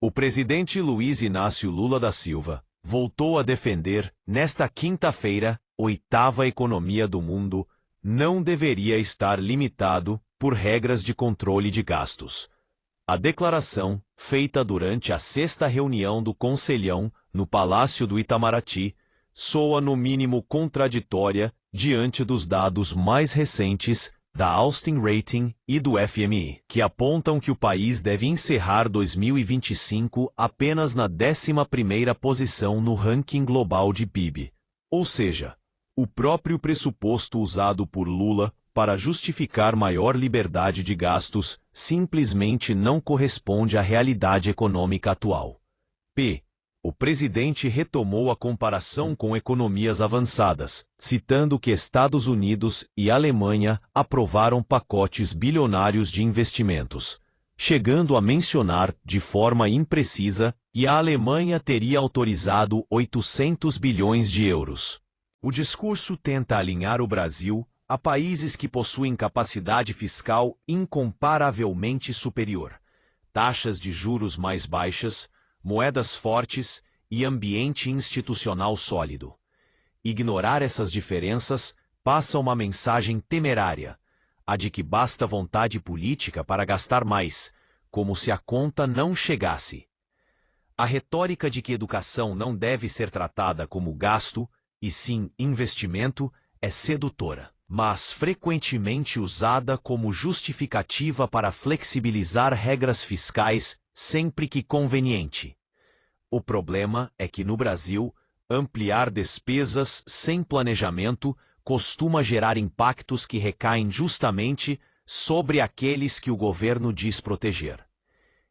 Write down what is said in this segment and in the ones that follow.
O presidente Luiz Inácio Lula da Silva voltou a defender, nesta quinta-feira, oitava economia do mundo não deveria estar limitado por regras de controle de gastos. A declaração, feita durante a sexta reunião do Conselhão, no Palácio do Itamaraty, soa no mínimo contraditória diante dos dados mais recentes da Austin Rating e do FMI, que apontam que o país deve encerrar 2025 apenas na 11ª posição no ranking global de PIB. Ou seja, o próprio pressuposto usado por Lula para justificar maior liberdade de gastos simplesmente não corresponde à realidade econômica atual. O presidente retomou a comparação com economias avançadas, citando que Estados Unidos e Alemanha aprovaram pacotes bilionários de investimentos, chegando a mencionar de forma imprecisa que a Alemanha teria autorizado 800 bilhões de euros. O discurso tenta alinhar o Brasil a países que possuem capacidade fiscal incomparavelmente superior, taxas de juros mais baixas, moedas fortes e ambiente institucional sólido. Ignorar essas diferenças passa uma mensagem temerária, a de que basta vontade política para gastar mais, como se a conta não chegasse. A retórica de que educação não deve ser tratada como gasto, e sim investimento, é sedutora, mas frequentemente usada como justificativa para flexibilizar regras fiscais sempre que conveniente. O problema é que no Brasil, ampliar despesas sem planejamento costuma gerar impactos que recaem justamente sobre aqueles que o governo diz proteger.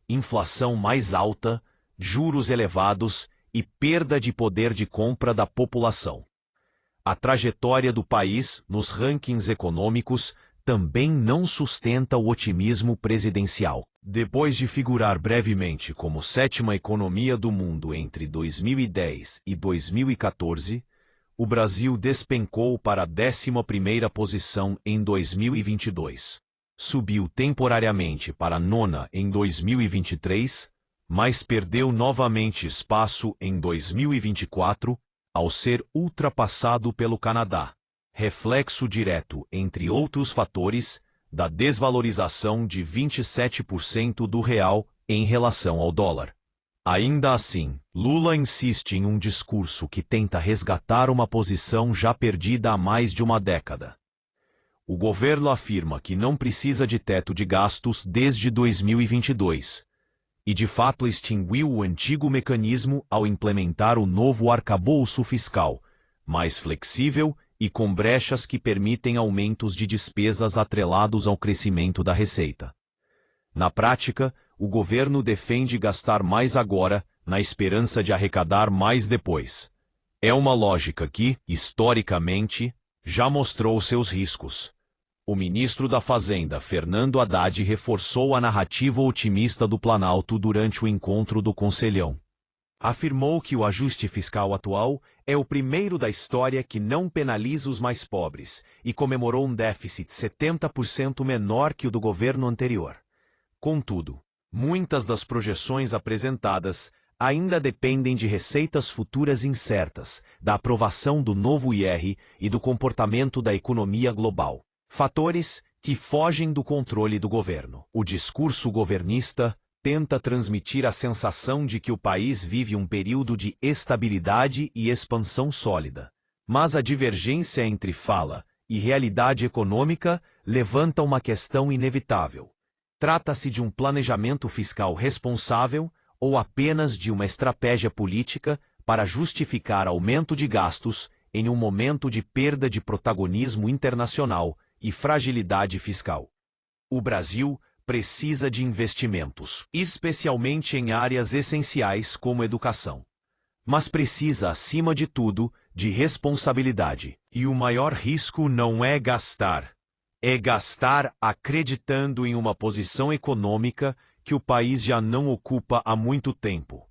Inflação mais alta, juros elevados e perda de poder de compra da população. A trajetória do país nos rankings econômicos também não sustenta o otimismo presidencial. Depois de figurar brevemente como 7ª economia do mundo entre 2010 e 2014, o Brasil despencou para a 11ª posição em 2022. Subiu temporariamente para a 9ª em 2023, mas perdeu novamente espaço em 2024, ao ser ultrapassado pelo Canadá. Reflexo direto, entre outros fatores, da desvalorização de 27% do real em relação ao dólar. Ainda assim, Lula insiste em um discurso que tenta resgatar uma posição já perdida há mais de uma década. O governo afirma que não precisa de teto de gastos desde 2022, e de fato extinguiu o antigo mecanismo ao implementar o novo arcabouço fiscal, mais flexível e com brechas que permitem aumentos de despesas atrelados ao crescimento da receita. Na prática, o governo defende gastar mais agora, na esperança de arrecadar mais depois. É uma lógica que, historicamente, já mostrou seus riscos. O ministro da Fazenda, Fernando Haddad, reforçou a narrativa otimista do Planalto durante o encontro do Conselhão. Afirmou que o ajuste fiscal atual é o primeiro da história que não penaliza os mais pobres e comemorou um déficit 70% menor que o do governo anterior. Contudo, muitas das projeções apresentadas ainda dependem de receitas futuras incertas, da aprovação do novo IR e do comportamento da economia global. Fatores que fogem do controle do governo. O discurso governista tenta transmitir a sensação de que o país vive um período de estabilidade e expansão sólida. Mas a divergência entre fala e realidade econômica levanta uma questão inevitável. Trata-se de um planejamento fiscal responsável ou apenas de uma estratégia política para justificar aumento de gastos em um momento de perda de protagonismo internacional e fragilidade fiscal? O Brasil precisa de investimentos, especialmente em áreas essenciais como educação. Mas precisa, acima de tudo, de responsabilidade. E o maior risco não é gastar. É gastar acreditando em uma posição econômica que o país já não ocupa há muito tempo.